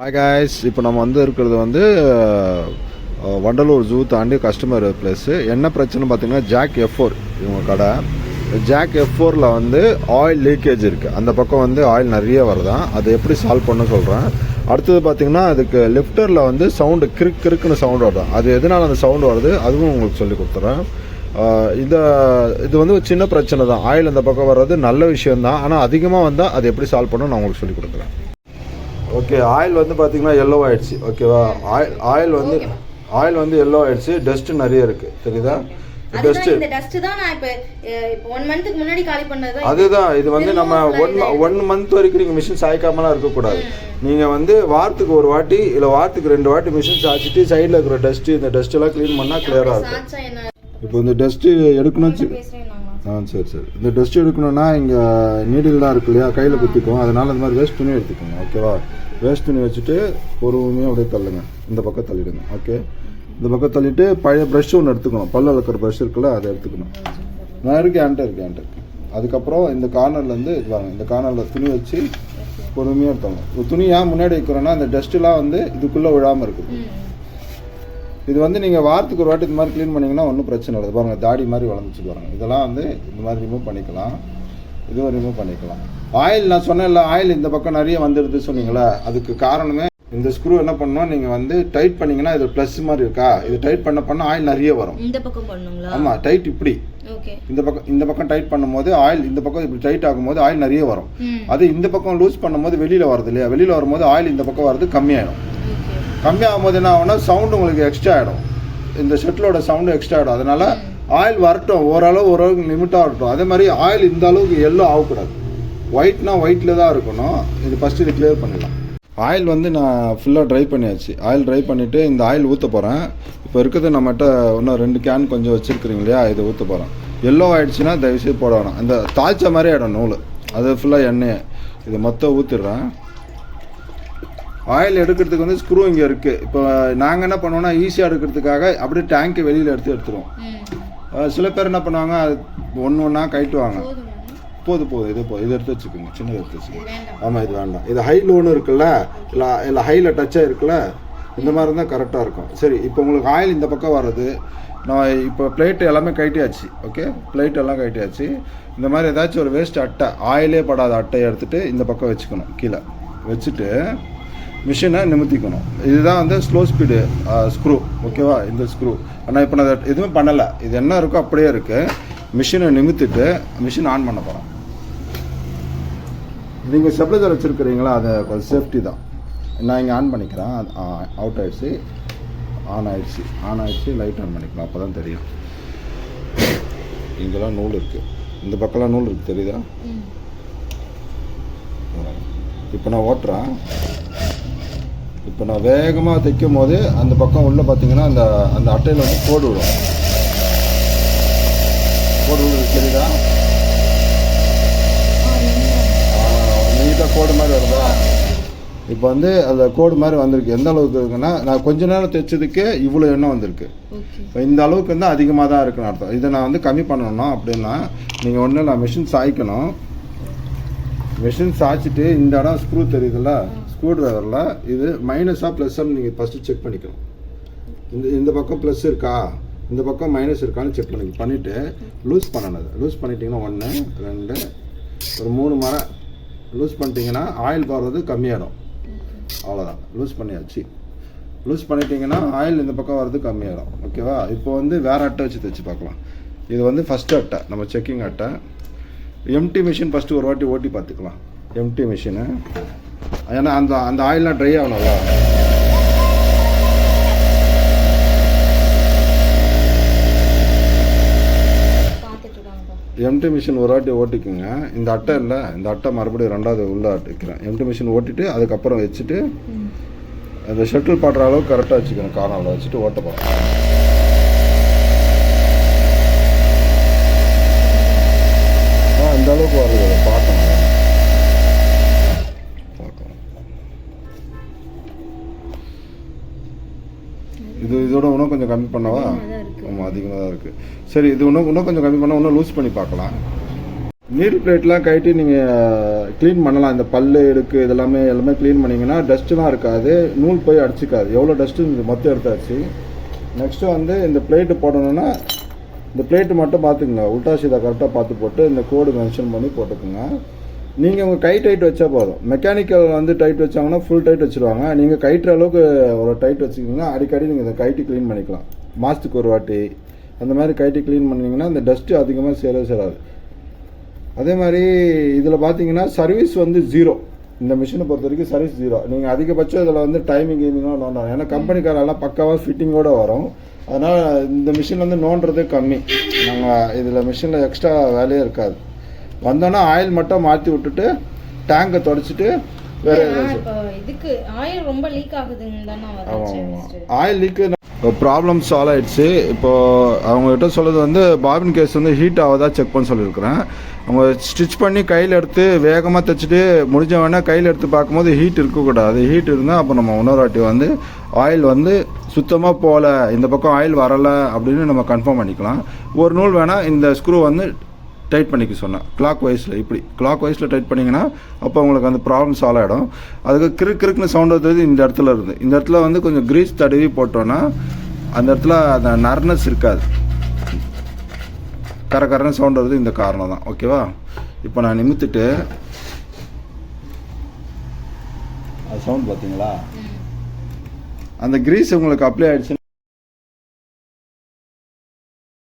Hi guys, இப்போ நம்ம இருக்கிறது வண்டலூர் ஜூ தாண்டி கஸ்டமர் பிளேஸு. என்ன பிரச்சனை பார்த்தீங்கன்னா, ஜாக் F4 இவங்க கடை. ஜாக் F4ல் ஆயில் லீக்கேஜ் இருக்குது. அந்த பக்கம் ஆயில் நிறைய வருதான். அதை எப்படி சால்வ் பண்ண சொல்கிறேன். அடுத்தது பார்த்தீங்கன்னா, அதுக்கு லிஃப்டரில் சவுண்டு கிறுக்குன்னு சவுண்டு வருதான். அது எதனால் அந்த சவுண்டு வருது அதுவும் உங்களுக்கு சொல்லி கொடுத்துறேன். இது ஒரு சின்ன பிரச்சனை தான். ஆயில் அந்த பக்கம் வர்றது நல்ல விஷயம்தான். ஆனால் அதிகமாக வந்தால் அது எப்படி சால்வ் பண்ணணும் நான் உங்களுக்கு சொல்லி கொடுக்குறேன். ஓகே, ஆயில் பார்த்தீங்கன்னா எல்லோ ஆயிடுச்சு. ஓகேவா, ஆயில் எல்லோ ஆயிடுச்சு. டஸ்ட் நிறைய இருக்கு, தெரியுதா? அதுதான் இது நம்ம 1 மந்த் வரைக்கும் நீங்கள் மிஷின் சாய்க்காமலாம் இருக்கக்கூடாது. நீங்கள் வாரத்துக்கு ஒரு வாட்டி இல்லை வாரத்துக்கு 2 வாட்டி மிஷின் சாய்ச்சிட்டு சைடில் இருக்கிற டஸ்ட்டு இந்த டஸ்ட்டெல்லாம் க்ளீன் பண்ணால் கிளியராக இருக்கும். இப்போ இந்த டஸ்ட்டு எடுக்கணும். சரி, இந்த டஸ்ட் எடுக்கணும்னா இங்கே நீடில் தான் இருக்கு இல்லையா, கையில் குத்திக்கும். அதனால் இந்த மாதிரி வேஸ்ட் துணி எடுத்துக்கோங்க. ஓகேவா, வேஸ்ட் துணி வச்சுட்டு பொறுமையாக அப்படியே தள்ளுங்க. இந்த பக்கம் தள்ளிடுங்க. ஓகே, இந்த பக்கம் தள்ளிட்டு பழைய ப்ரஷ் ஒன்று எடுத்துக்கணும். பல்ல விளக்குற ப்ரஷ் இருக்குல்ல, அதை எடுத்துக்கணும். நான் என்கிட்ட இருக்கு. அதுக்கப்புறம் இந்த கார்னர்லேருந்து இது வாங்க, இந்த கார்னரில் துணி வச்சு பொறுமையாக எடுத்தாங்க. ஒரு துணி ஏன் முன்னாடி வைக்கிறோன்னா அந்த டஸ்ட்டுலாம் இதுக்குள்ளே விழாமல் இருக்குது. இது நீங்கள் வாரத்துக்கு ஒரு வாட்டி இந்த மாதிரி க்ளீன் பண்ணிங்கன்னா ஒன்றும் பிரச்சனை இல்லை. பாருங்கள், தாடி மாதிரி வளர்ந்துச்சு பாருங்கள். இதெல்லாம் இந்த மாதிரி ரிமூவ் பண்ணிக்கலாம். இதுவும் ரிமூவ் பண்ணிக்கலாம். ஆயில் நான் சொன்னேன்ல, ஆயில் இந்த பக்கம் நிறைய வந்துடுது சொன்னீங்களா, அதுக்கு காரணமே இந்த ஸ்க்ரூ என்ன பண்ணணும், நீங்கள் டைட் பண்ணிங்கன்னா இது ப்ளஸ் மாதிரி இருக்கா, இது டைட் பண்ண ஆயில் நிறைய வரும். இந்த பக்கம் பண்ணுங்களா? ஆமாம், டைட் இப்படி இந்த பக்கம் டைட் பண்ணும்போது ஆயில் இந்த பக்கம் இப்படி டைட் ஆகும்போது ஆயில் நிறைய வரும். அது இந்த பக்கம் லூஸ் பண்ணும்போது வெளியில் வருது இல்லையா, வெளியில் வரும்போது ஆயில் இந்த பக்கம் வரது கம்மியாயிடும். கம்மியாகும் போது என்ன ஆகும்னா சவுண்டு உங்களுக்கு எக்ஸ்ட்ரா ஆகிடும். இந்த ஷட்டிலோட சவுண்டு எக்ஸ்ட்ரா ஆகிடும். அதனால் ஆயில் வரட்டும், ஓரளவுக்கு லிமிட்டாக இருக்கட்டும். அதே மாதிரி ஆயில் இந்த அளவுக்கு எல்லோ ஆகக்கூடாது. ஒயிட்டில் தான் இருக்கணும். இது ஃபஸ்ட்டு இது கிளியர் பண்ணிடலாம். ஆயில் நான் ஃபுல்லாக ட்ரை பண்ணியாச்சு. ஆயில் ட்ரை பண்ணிவிட்டு இந்த ஆயில் ஊற்ற போகிறேன். இப்போ இருக்கிறது நம்மகிட்ட இன்னும் 2 கேன் கொஞ்சம் வச்சுருக்குறீங்க இல்லையா, இதை ஊற்ற போகிறேன். எல்லோ ஆகிடுச்சுன்னா தயவுசெய்து போட வேணாம். இந்த தாய்ச்ச மாதிரி ஆகிடும் நூல், அது ஃபுல்லாக எண்ணெய். இதை மொத்தம் ஊற்றிடுறேன். ஆயில் எடுக்கிறதுக்கு ஸ்க்ரூ இங்கே இருக்குது. இப்போ நாங்கள் என்ன பண்ணுவோம்னா, ஈஸியாக எடுக்கிறதுக்காக அப்படியே டேங்க்கை வெளியில் எடுத்துருவோம். சில பேர் என்ன பண்ணுவாங்க, அது ஒன்றா கட்டுவாங்க. போதும் இது எடுத்து வச்சுக்கோங்க, சின்னது எடுத்து வச்சுக்கோங்க. ஆமாம், இது வேண்டாம். இது ஹை லோனு இருக்குல்ல, இல்லை ஹையில் டச்சாக இருக்குல்ல, இந்த மாதிரி இருந்தால் கரெக்டாக இருக்கும். சரி, இப்போ உங்களுக்கு ஆயில் இந்த பக்கம் வர்றது. நான் இப்போ பிளேட்டு எல்லாமே கட்டியாச்சு. ஓகே, பிளேட் எல்லாம் கட்டியாச்சு. இந்த மாதிரி ஏதாச்சும் ஒரு வேஸ்ட் அட்டை, ஆயிலே படாத அட்டையை எடுத்துகிட்டு இந்த பக்கம் வச்சுக்கணும். கீழே வச்சுட்டு மிஷினை நிமித்திக்கணும். இதுதான் ஸ்லோ ஸ்பீடு ஸ்க்ரூ. ஓகேவா, இந்த ஸ்க்ரூ. ஆனால் இப்போ நான் எதுவுமே பண்ணலை. இது என்ன இருக்கோ அப்படியே இருக்குது. மிஷினை நிமித்திட்டு மிஷின் ஆன் பண்ண போகிறேன். நீங்கள் ஸ்டெபிலைசர் வச்சுருக்கிறீங்களா, அது கொஞ்சம் சேஃப்டி தான். நான் இங்கே ஆன் பண்ணிக்கிறேன். அவுட் ஆகிடுச்சு, ஆன் ஆகிடுச்சு. லைட் ஆன் பண்ணிக்கலாம், அப்போ தான் தெரியும். இங்கெல்லாம் நூல் இருக்குது, இந்த பக்கம்லாம் நூல் இருக்குது, தெரியுதா? இப்போ நான் ஓட்டுறேன். இப்போ நான் வேகமாக தைக்கும் போது அந்த பக்கம் உள்ளே பார்த்தீங்கன்னா அந்த அட்டையில் கோடு விடும். தெரியுதா? நீட்டாக கோடு மாதிரி வருதா? இப்போ அந்த கோடு மாதிரி வந்திருக்கு. எந்த அளவுக்கு இருக்குன்னா, நான் கொஞ்ச நேரம் தைச்சதுக்கே இவ்வளோ எண்ணெய் வந்திருக்கு. இப்போ இந்த அளவுக்கு அதிகமாக தான் இருக்குன்னு அர்த்தம். இதை நான் கம்மி பண்ணணும் அப்படின்னா நீங்கள் ஒன்றும் இல்லை, மிஷின் சாய்க்கணும். மிஷின் சாய்ச்சிட்டு இந்த இடம் ஸ்க்ரூ தெரியுதுல்ல, ஸ்க்ரூ ட்ரைவரில் இது மைனஸாக ப்ளஸ்ஸாக நீங்கள் ஃபஸ்ட்டு செக் பண்ணிக்கணும். இந்த பக்கம் ப்ளஸ் இருக்கா, இந்த பக்கம் மைனஸ் இருக்கான்னு செக் பண்ணிவிட்டு லூஸ் பண்ணணும். லூஸ் பண்ணிட்டீங்கன்னா 1 2 ஒரு 3 முறை லூஸ் பண்ணிட்டீங்கன்னா ஆயில் போடுறது கம்மியாகிடும். அவ்வளோதான், லூஸ் பண்ணியாச்சு. லூஸ் பண்ணிட்டீங்கன்னா ஆயில் இந்த பக்கம் வர்றது கம்மியாகிடும். ஓகேவா, இப்போ வேறு அட்டை வச்சு தைச்சு பார்க்கலாம். இது ஃபஸ்ட்டு அட்டை, நம்ம செக்கிங் அட்டை. எம்டி மிஷின் ஃபஸ்ட்டு ஒரு வாட்டி ஓட்டி பார்த்துக்கலாம். எம்டி மிஷினு, ஏன்னா அந்த ஆயிலெலாம் ட்ரை ஆகணும்ல. எம்டி மிஷின் ஒரு வாட்டி ஓட்டிக்குங்க. இந்த அட்டை இல்லை, இந்த அட்டை மறுபடியும் 2வது உள்ளே வைக்கிறேன். எம்டி மிஷின் ஓட்டிட்டு அதுக்கப்புறம் வச்சுட்டு அந்த ஷட்டில் பாடுற அளவுக்கு கரெக்டாக வச்சுக்கணும். கார்னரில் வச்சுட்டு ஓட்ட போகிறேன். இந்த அளவுக்கு வருது, பார்க்கணும். இதோட இன்னும் கொஞ்சம் கம்மி பண்ணவா? ஆமாம், அதிகமாக தான் இருக்குது. சரி, இது இன்னும் கொஞ்சம் கம்மி பண்ணால் இன்னும் லூஸ் பண்ணி பார்க்கலாம். நீல் பிளேட்லாம் கழட்டி நீங்கள் க்ளீன் பண்ணலாம். இந்த பல்லு எடுக்கு எல்லாமே க்ளீன் பண்ணிங்கன்னா டஸ்ட்டுலாம் இருக்காது, நூல் போய் அடிச்சிக்காது. எவ்வளோ டஸ்ட்டு மொத்தம் எடுத்தாச்சு. நெக்ஸ்ட்டு வந்து இந்த பிளேட்டு போடணுன்னா இந்த பிளேட்டு மட்டும் பார்த்துக்குங்க, உல்டா சீதா கரெக்டாக பார்த்து போட்டு இந்த கோடு மென்ஷன் பண்ணி போட்டுக்குங்க. நீங்கள் உங்கள் கை டைட் வச்சா போதும். மெக்கானிக்கல் வந்து டைட் வச்சாங்கன்னா ஃபுல் டைட் வச்சுருவாங்க. நீங்கள் கைட்டுற அளவுக்கு ஒரு டைட் வச்சுக்கிங்கன்னா அடிக்கடி நீங்கள் இதை கைட்டு க்ளீன் பண்ணிக்கலாம். மாதத்துக்கு ஒரு வாட்டி அந்த மாதிரி கைட்டு க்ளீன் பண்ணிங்கன்னா அந்த டஸ்ட்டு அதிகமாக சேராது. அதே மாதிரி இதில் பார்த்தீங்கன்னா சர்வீஸ் வந்து 0. இந்த மிஷினை பொறுத்த வரைக்கும் சர்வீஸ் 0. நீங்கள் அதிகபட்சம் இதில் வந்து டைமிங் கீமிங்லாம் நோண்டாங்க. ஏன்னா கம்பெனிக்காரெல்லாம் பக்காவாக ஃபிட்டிங்கோடு வரும். அதனால் இந்த மிஷின் வந்து நோண்டுறது கம்மி. நாங்கள் இதில் மிஷினில் எக்ஸ்ட்ரா வேலையே இருக்காது. வந்தோன்னா ஆயில் மட்டும் மாற்றி விட்டுட்டு டேங்கை தொடச்சிட்டு வேறு இதுக்கு ஆயில் ரொம்ப லீக் ஆகுதுன்னு. ஆயில் லீக்கு ப்ராப்ளம் சால்வ் ஆகிடுச்சு. இப்போது அவங்ககிட்ட சொல்கிறது வந்து பாபின் கேஸ் வந்து ஹீட் ஆகுதா செக் பண்ண சொல்லியிருக்கிறேன். அவங்க ஸ்டிச் பண்ணி கையில் எடுத்து வேகமாக தைச்சிட்டு முடிஞ்ச வேணால் கையில் எடுத்து பார்க்கும்போது ஹீட் இருக்கக்கூடாது. ஹீட் இருந்தால் அப்போ நம்ம இன்னொரு வாட்டி வந்து ஆயில் வந்து சுத்தமாக போகல, இந்த பக்கம் ஆயில் வரலை அப்படின்னு நம்ம கன்ஃபார்ம் பண்ணிக்கலாம். ஒரு நூல் வேணால் இந்த ஸ்க்ரூ வந்து டைட் பண்ணிக்க சொன்னேன். கிளாக் வைஸில் டைட் பண்ணிங்கன்னா அப்போ உங்களுக்கு அந்த ப்ராப்ளம் சால்வ் ஆகிடும். அதுக்கு கிறுக்குன்னு சவுண்ட் வருது இந்த இடத்துல இருந்து. இந்த இடத்துல வந்து கொஞ்சம் க்ரீஸ் தடவி போட்டோன்னா அந்த இடத்துல அந்த நர்னஸ் இருக்காது. கரன்னு சவுண்ட் வருது இந்த காரணம் தான். ஓகேவா? இப்போ நான் நிமித்துட்டு அது சவுண்ட் பார்த்தீங்களா? அந்த க்ரீஸ் உங்களுக்கு அப்ளை ஆகிடுச்சு.